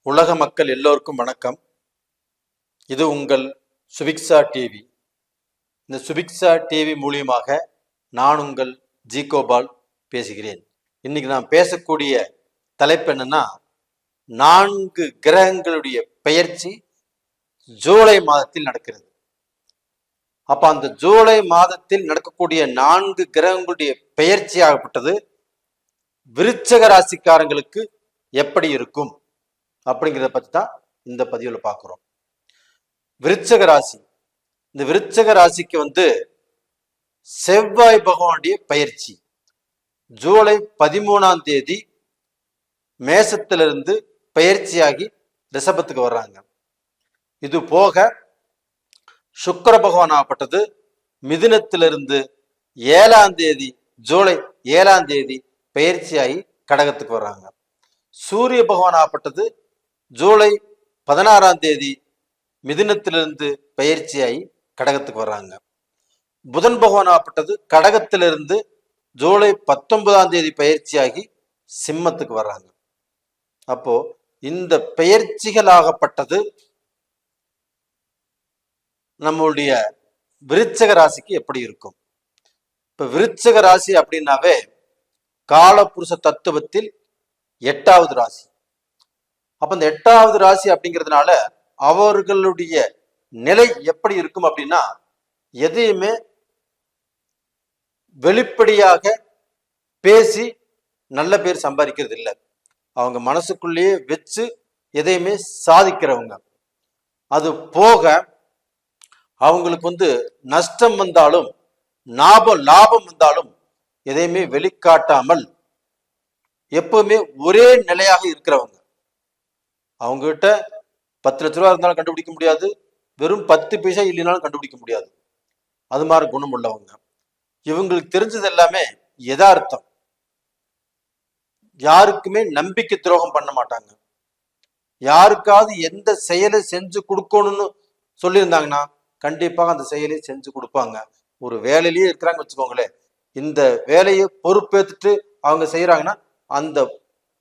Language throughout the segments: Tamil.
உலக மக்கள் எல்லோருக்கும் வணக்கம். இது உங்கள் சுபிக்ஷா டிவி. இந்த சுபிக்ஷா டிவி மூலியமாக நான் உங்கள் ஜி கோபால் பேசுகிறேன். இன்னைக்கு நான் பேசக்கூடிய தலைப்பு என்னன்னா, 4 கிரகங்களுடைய பெயர்ச்சி ஜூலை மாதத்தில் நடக்கிறது. அப்ப அந்த ஜூலை மாதத்தில் நடக்கக்கூடிய 4 கிரகங்களுடைய பெயர்ச்சி ஆகப்பட்டது விருச்சக ராசிக்காரங்களுக்கு எப்படி இருக்கும் அப்படிங்கிறத பற்றி தான் இந்த பதிவில் பார்க்குறோம். விருச்சக ராசி, இந்த விருச்சக ராசிக்கு செவ்வாய் பகவானுடைய பயிற்சி ஜூலை 13ஆம் தேதி மேசத்திலிருந்து பயிற்சியாகி ரிஷபத்துக்கு வர்றாங்க. இது போக சுக்கிர பகவான் ஆகப்பட்டது மிதுனத்திலிருந்து 7ஆம் தேதி ஜூலை 7ஆம் தேதி பயிற்சியாகி கடகத்துக்கு வர்றாங்க. சூரிய பகவான் ஆகப்பட்டது ஜூலை 16ஆம் தேதி மிதுனத்திலிருந்து பயிற்சியாகி கடகத்துக்கு வர்றாங்க. புதன் பகவான் ஆகப்பட்டது கடகத்திலிருந்து ஜூலை 19ஆம் தேதி பயிற்சியாகி சிம்மத்துக்கு வர்றாங்க. அப்போ இந்த பெயர்ச்சிகள் ஆகப்பட்டது நம்மளுடைய விருச்சக ராசிக்கு எப்படி இருக்கும்? இப்ப விருச்சக ராசி அப்படின்னாவே காலபுருஷ தத்துவத்தில் 8வது ராசி. அப்ப இந்த 8வது ராசி அப்படிங்கிறதுனால அவர்களுடைய நிலை எப்படி இருக்கும் அப்படின்னா, எதையுமே வெளிப்படையாக பேசி நல்ல பேர் சம்பாதிக்கிறது இல்லை. அவங்க மனசுக்குள்ளேயே வச்சு எதையுமே சாதிக்கிறவங்க. அது போக அவங்களுக்கு நஷ்டம் வந்தாலும் லாபம் வந்தாலும் எதையுமே வெளிக்காட்டாமல் எப்பவுமே ஒரே நிலையாக இருக்கிறவங்க. அவங்க கிட்ட 10 லட்ச ரூபா இருந்தாலும் கண்டுபிடிக்க முடியாது, வெறும் 10 பைசா இல்லைனாலும் கண்டுபிடிக்க முடியாது. அது மாதிரி குணம் உள்ளவங்க. இவங்களுக்கு தெரிஞ்சது எல்லாமே யதார்த்தம். யாருக்குமே நம்பிக்கை துரோகம் பண்ண மாட்டாங்க. யாருக்காவது எந்த செயலை செஞ்சு கொடுக்கணும்னு சொல்லியிருந்தாங்கன்னா கண்டிப்பாக அந்த செயலை செஞ்சு கொடுப்பாங்க. ஒரு வேலையிலேயே இருக்கிறாங்க வச்சுக்கோங்களேன், இந்த வேலையை பொறுப்பேற்றுட்டு அவங்க செய்யறாங்கன்னா அந்த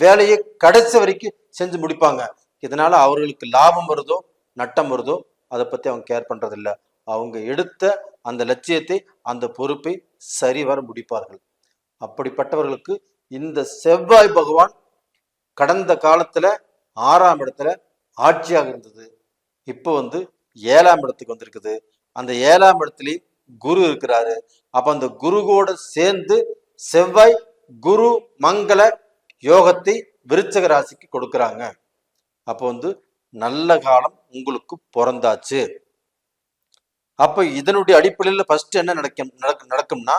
வேலையை கடைசி வரைக்கும் செஞ்சு முடிப்பாங்க. இதனால அவர்களுக்கு லாபம் வருதோ நட்டம் வருதோ அதை பத்தி அவங்க கேர் பண்றது இல்லை. அவங்க எடுத்த அந்த லட்சியத்தை அந்த பொறுப்பை சரிவர முடிப்பார்கள். அப்படிப்பட்டவர்களுக்கு இந்த செவ்வாய் பகவான் கடந்த காலத்துல 6ஆம் இடத்துல ஆட்சியாக இருந்தது. இப்போ 7ஆம் இடத்துக்கு வந்திருக்குது. அந்த 7ஆம் இடத்துலயே குரு இருக்கிறாரு. அப்ப அந்த குருவோட சேர்ந்து செவ்வாய் குரு மங்கள யோகத்தை விருச்சக ராசிக்கு கொடுக்கிறாங்க. அப்போ நல்ல காலம் உங்களுக்கு பிறந்தாச்சு. அப்ப இதனுடைய அடிப்படையில் ஃபர்ஸ்ட் என்ன நடக்கும்னா,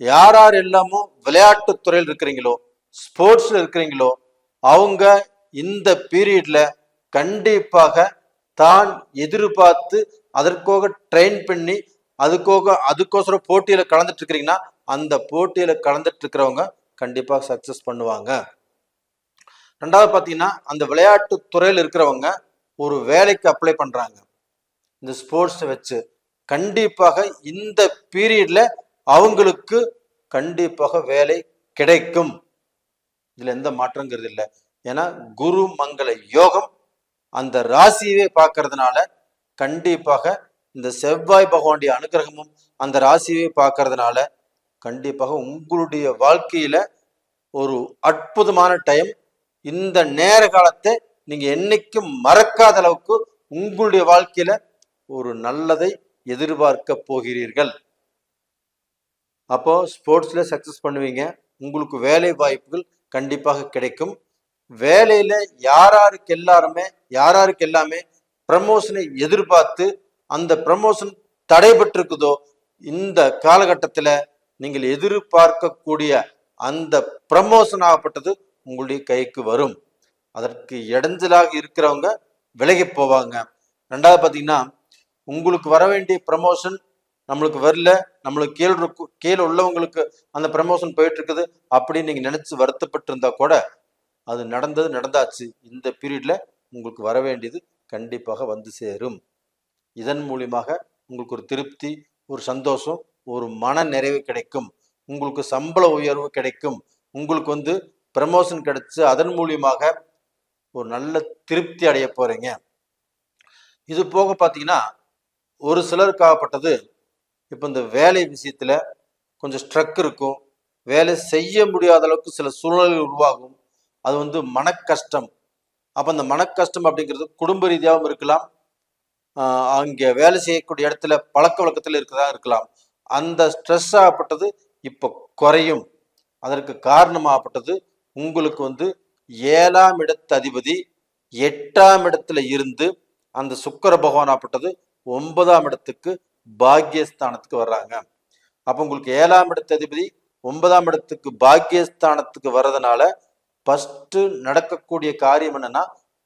யார் எல்லாமோ விளையாட்டு துறையில் இருக்கிறீங்களோ, ஸ்போர்ட்ஸ்ல இருக்கிறீங்களோ, அவங்க இந்த பீரியட்ல கண்டிப்பாக தான் எதிர்பார்த்து அதற்காக ட்ரெயின் பண்ணி அதுக்கோசரம் போட்டியில கலந்துட்டு இருக்கிறீங்கன்னா அந்த போட்டியில கலந்துட்டு இருக்கிறவங்க கண்டிப்பாக சக்சஸ் பண்ணுவாங்க. 2வது பாத்தீங்கன்னா, அந்த விளையாட்டு துறையில் இருக்கிறவங்க ஒரு வேலைக்கு அப்ளை பண்றாங்க. இந்த ஸ்போர்ட்ஸ் வச்சு கண்டிப்பாக இந்த பீரியட்ல அவங்களுக்கு கண்டிப்பாக வேலை கிடைக்கும். இதுல எந்த மாற்றங்கிறது இல்லை. ஏன்னா குரு மங்கள யோகம் அந்த ராசியவே பார்க்கறதுனால கண்டிப்பாக இந்த செவ்வாய் பகவானுடைய அனுகிரகமும் அந்த ராசியவே பார்க்கறதுனால கண்டிப்பாக உங்களுடைய வாழ்க்கையில ஒரு அற்புதமான டைம். இந்த நேர காலத்தை நீங்க என்னைக்கும் மறக்காத அளவுக்கு உங்களுடைய வாழ்க்கையில ஒரு நல்லதை எதிர்பார்க்க போகிறீர்கள். அப்போ ஸ்போர்ட்ஸ்ல சக்சஸ் பண்ணுவீங்க. உங்களுக்கு வேலை வாய்ப்புகள் கண்டிப்பாக கிடைக்கும். வேலையில யாராருக்கு எல்லாமே ப்ரமோஷனை எதிர்பார்த்து அந்த ப்ரமோஷன் தடைபட்டிருக்குதோ இந்த காலகட்டத்துல நீங்கள் எதிர்பார்க்கக்கூடிய அந்த ப்ரமோஷன் ஆகப்பட்டது உங்களுடைய கைக்கு வரும். அதற்கு இடைஞ்சலாக இருக்கிறவங்க விலகி போவாங்க. 2வது பாத்தீங்கன்னா, உங்களுக்கு வர வேண்டிய ப்ரமோஷன் நம்மளுக்கு வரல, நம்மளுக்கு கீழே உள்ளவங்களுக்கு அந்த ப்ரமோஷன் போயிட்டு இருக்குது அப்படின்னு நீங்க நினைச்சு வருத்தப்பட்டு இருந்தா கூட அது நடந்தாச்சு. இந்த பீரியட்ல உங்களுக்கு வர வேண்டியது கண்டிப்பாக வந்து சேரும். இதன் மூலியமாக உங்களுக்கு ஒரு திருப்தி, ஒரு சந்தோஷம், ஒரு மன நிறைவு கிடைக்கும். உங்களுக்கு சம்பள உயர்வு கிடைக்கும். உங்களுக்கு ப்ரமோஷன் கிடைச்சு அதன் மூலியமாக ஒரு நல்ல திருப்தி அடைய போறீங்க. இது போக பார்த்தீங்கன்னா ஒரு சிலருக்காகப்பட்டது இப்போ இந்த வேலை விஷயத்துல கொஞ்சம் ஸ்ட்ரக் இருக்கும், வேலை செய்ய முடியாத அளவுக்கு சில சூழ்நிலைகள் உருவாகும். அது வந்து மனக்கஷ்டம். அப்போ அந்த மனக்கஷ்டம் அப்படிங்கிறது குடும்ப ரீதியாகவும் இருக்கலாம், அங்கே வேலை செய்யக்கூடிய இடத்துல பழக்க வழக்கத்தில் இருக்கிறதா இருக்கலாம். அந்த ஸ்ட்ரெஸ் ஆகப்பட்டது இப்போ குறையும். அதற்கு காரணமாகப்பட்டது உங்களுக்கு வந்து 7ஆம் இடத்து அதிபதி 8ஆம் இடத்துல இருந்து அந்த சுக்கிர பகவான் ஆகப்பட்டது 9ஆம் இடத்துக்கு பாக்கியஸ்தானத்துக்கு வர்றாங்க. அப்போ உங்களுக்கு 7ஆம் இடத்து அதிபதி 9ஆம் இடத்துக்கு பாக்கியஸ்தானத்துக்கு வர்றதுனால ஃபர்ஸ்ட் நடக்கக்கூடிய காரியம் என்னன்னா,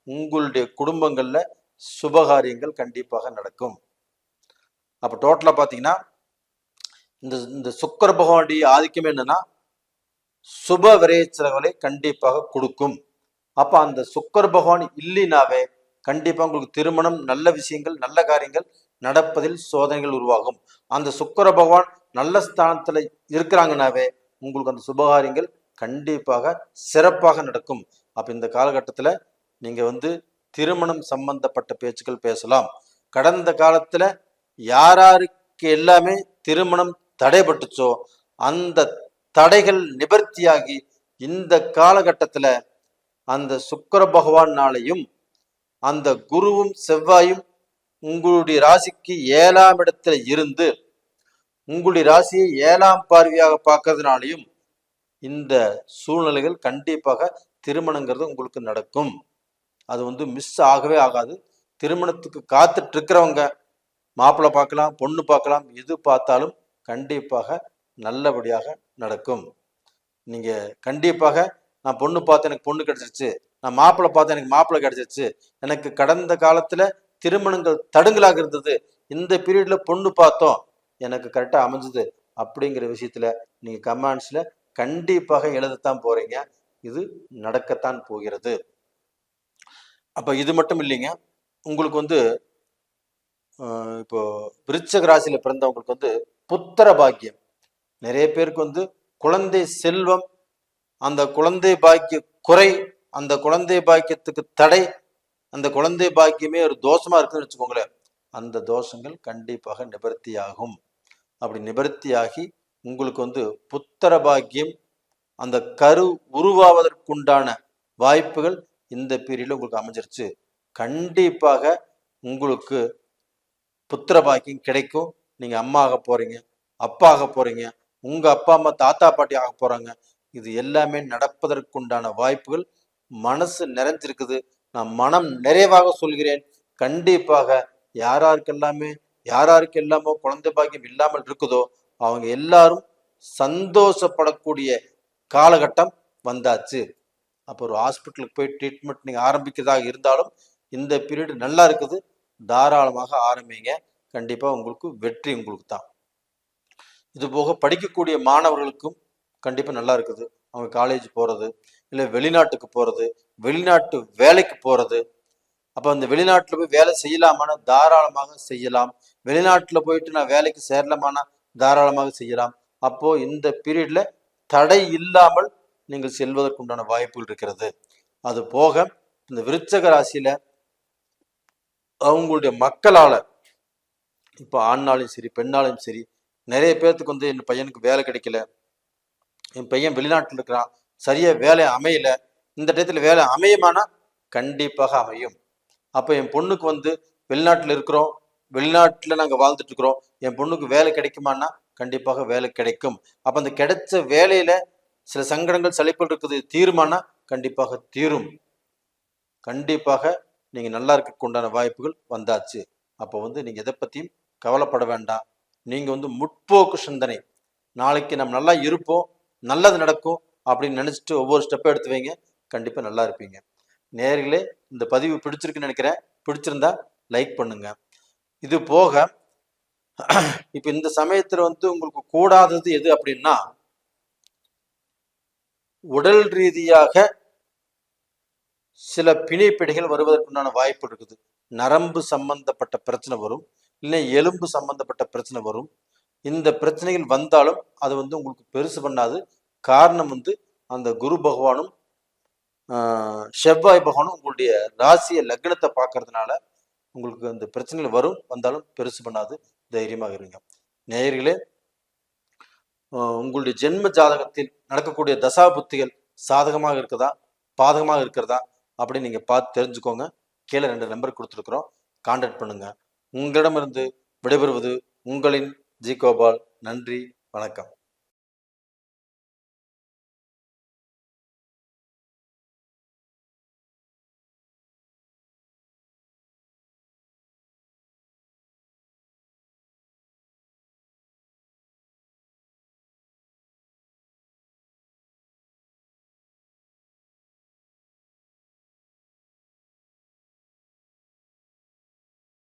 உங்களுடைய குடும்பங்கள்ல சுபகாரியங்கள் கண்டிப்பாக நடக்கும். அப்ப டோட்டலா பாத்தீங்கன்னா இந்த சுக்கிர பகவானுடைய ஆதிக்கம் என்னன்னா சுப விரைச்சல்களை கண்டிப்பாக கொடுக்கும். அப்ப அந்த சுக்கிர பகவான் இல்லைனாவே கண்டிப்பா உங்களுக்கு திருமணம், நல்ல விஷயங்கள், நல்ல காரியங்கள் நடப்பதில் சோதனைகள் உருவாகும். அந்த சுக்கிர பகவான் நல்ல ஸ்தானத்துல இருக்கிறாங்கனாவே உங்களுக்கு அந்த சுபகாரியங்கள் கண்டிப்பாக சிறப்பாக நடக்கும். அப்ப இந்த காலகட்டத்துல நீங்க வந்து திருமணம் சம்பந்தப்பட்ட பேச்சுக்கள் பேசலாம். கடந்த காலத்துல யாராருக்கு எல்லாமே திருமணம் தடைபட்டுச்சோ அந்த தடைகள் நிவர்த்தியாகி இந்த காலகட்டத்துல அந்த சுக்கிர பகவானாலையும் அந்த குருவும் செவ்வாயும் உங்களுடைய ராசிக்கு 7ஆம் இடத்துல இருந்து உங்களுடைய ராசியை 7ஆம் பார்வையாக பார்க்கறதுனாலையும் இந்த சூழ்நிலைகள் கண்டிப்பாக திருமணங்கிறது உங்களுக்கு நடக்கும். அது வந்து மிஸ் ஆகவே ஆகாது. திருமணத்துக்கு காத்துட்டு இருக்கிறவங்க மாப்பிள்ளை பார்க்கலாம், பொண்ணு பார்க்கலாம், எது பார்த்தாலும் கண்டிப்பாக நல்லபடியாக நடக்கும். நீங்க கண்டிப்பாக நான் பொண்ணு பார்த்து எனக்கு பொண்ணு கிடைச்சிருச்சு, நான் மாப்பிள்ளை பார்த்து எனக்கு மாப்பிள்ளை கிடைச்சிருச்சு, எனக்கு கடந்த காலத்துல திருமணங்கள் தடுங்கலாக இருந்தது, இந்த பீரியட்ல பொண்ணு பார்த்தோம் எனக்கு கரெக்டா அமைஞ்சது அப்படிங்கிற விஷயத்துல நீங்க கமெண்ட்ஸ்ல கண்டிப்பாக எழுதத்தான் போறீங்க. இது நடக்கத்தான் போகிறது. அப்ப இது மட்டும் இல்லைங்க, உங்களுக்கு வந்து இப்போ விருச்சக ராசியில பிறந்தவங்களுக்கு வந்து புத்திர பாக்கியம், நிறைய பேருக்கு வந்து குழந்தை செல்வம், அந்த குழந்தை பாக்கிய குறை, அந்த குழந்தை பாக்கியத்துக்கு தடை, அந்த குழந்தை பாக்கியமே ஒரு தோஷமா இருக்குன்னு வச்சுக்கோங்களேன், அந்த தோஷங்கள் கண்டிப்பாக நிவர்த்தியாகும். அப்படி நிவர்த்தியாகி உங்களுக்கு வந்து புத்திர பாக்கியம், அந்த கரு உருவாவதற்குண்டான வாய்ப்புகள் இந்த பீரியட்ல உங்களுக்கு அமைஞ்சிருச்சு. கண்டிப்பாக உங்களுக்கு புத்திர பாக்கியம் கிடைக்கும். நீங்க அம்மா ஆக போறீங்க, அப்பா ஆக போறீங்க, உங்க அப்பா அம்மா தாத்தா பாட்டி ஆக போறாங்க. இது எல்லாமே நடப்பதற்குண்டான வாய்ப்புகள் மனசு நிறைஞ்சிருக்குது. நான் மனம் நிறைவாக சொல்கிறேன். கண்டிப்பாக யாராருக்கு எல்லாமோ குழந்தை பாக்கியம் இல்லாமல் இருக்குதோ அவங்க எல்லாரும் சந்தோஷப்படக்கூடிய காலகட்டம் வந்தாச்சு. அப்போ ஒரு ஹாஸ்பிட்டலுக்கு போய் ட்ரீட்மெண்ட் நீங்க ஆரம்பிக்கிறதாக இருந்தாலும் இந்த பீரியட் நல்லா இருக்குது, தாராளமாக ஆரம்பிங்க. கண்டிப்பா உங்களுக்கு வெற்றி உங்களுக்கு தான். இது போக படிக்கக்கூடிய மாணவர்களுக்கும் கண்டிப்பா நல்லா இருக்குது. அவங்க காலேஜ் போறது, இல்லை வெளிநாட்டுக்கு போறது, வெளிநாட்டு வேலைக்கு போறது. அப்ப அந்த வெளிநாட்டுல போய் வேலை செய்யலாமான்னா தாராளமாக செய்யலாம். வெளிநாட்டுல போயிட்டு நான் வேலைக்கு சேரலாமான்னா தாராளமாக செய்யலாம். அப்போ இந்த பீரியட்ல தடை இல்லாமல் நீங்கள் செல்வதற்குண்டான வாய்ப்புகள் இருக்கிறது. அது போக இந்த விருச்சக ராசியில அவங்களுடைய மக்களால, இப்போ ஆண்னாலும் சரி பெண்ணாலும் சரி, நிறைய பேர்த்துக்கு வந்து என் பையனுக்கு வேலை கிடைக்கல, என் பையன் வெளிநாட்டில் இருக்கிறான், சரியா வேலை அமையல, இந்த டயத்துல வேலை அமையுமானா கண்டிப்பாக அமையும். அப்போ என் பொண்ணுக்கு வந்து வெளிநாட்டில் இருக்கிறோம், வெளிநாட்டில் நாங்கள் வாழ்ந்துட்டு இருக்கிறோம், என் பொண்ணுக்கு வேலை கிடைக்குமானா கண்டிப்பாக வேலை கிடைக்கும். அப்போ அந்த கிடைச்ச வேலையில சில சங்கடங்கள் சலிப்புகள் இருக்குது, தீருமானா கண்டிப்பாக தீரும். கண்டிப்பாக நீங்க நல்லா இருக்க உண்டான வாய்ப்புகள் வந்தாச்சு. அப்போ வந்து நீங்க எதை பத்தியும் கவலைப்பட வேண்டாம். நீங்க வந்து முற்போக்கு சிந்தனை, நாளைக்கு நம்ம நல்லா இருப்போம், நல்லது நடக்கும் அப்படின்னு நினைச்சிட்டு ஒவ்வொரு ஸ்டெப்பை எடுத்து வைங்க, கண்டிப்பா நல்லா இருப்பீங்க. நேர்களே, இந்த பதிவு பிடிச்சிருக்குன்னு நினைக்கிறேன். பிடிச்சிருந்தா லைக் பண்ணுங்க. இது போக இப்ப இந்த சமயத்துல வந்து உங்களுக்கு கூடாதது எது அப்படின்னா, உடல் ரீதியாக சில பிணைப்பிடைகள் வருவதற்குண்டான வாய்ப்பு இருக்குது. நரம்பு சம்பந்தப்பட்ட பிரச்சனை வரும், இல்லை எலும்பு சம்பந்தப்பட்ட பிரச்சனை வரும். இந்த பிரச்சனைகள் வந்தாலும் அது வந்து உங்களுக்கு பெருசு பண்ணாது. காரணம் வந்து அந்த குரு பகவானும் செவ்வாய் பகவானும் உங்களுடைய ராசியை லக்னத்தை பார்க்கறதுனால உங்களுக்கு அந்த பிரச்சனைகள் வரும், வந்தாலும் பெருசு பண்ணாது, தைரியமாக இருங்க. நேயர்களே, உங்களுடைய ஜென்ம ஜாதகத்தில் நடக்கக்கூடிய தசா புத்திகள் சாதகமாக இருக்குதா பாதகமாக இருக்கிறதா அப்படின்னு நீங்க பார்த்து தெரிஞ்சுக்கோங்க. கீழே 2 நம்பர் கொடுத்துருக்குறோம், கான்டாக்ட் பண்ணுங்க. உங்களிடமிருந்து விடைபெறுவது உங்களின் ஜி கோபால். நன்றி, வணக்கம்.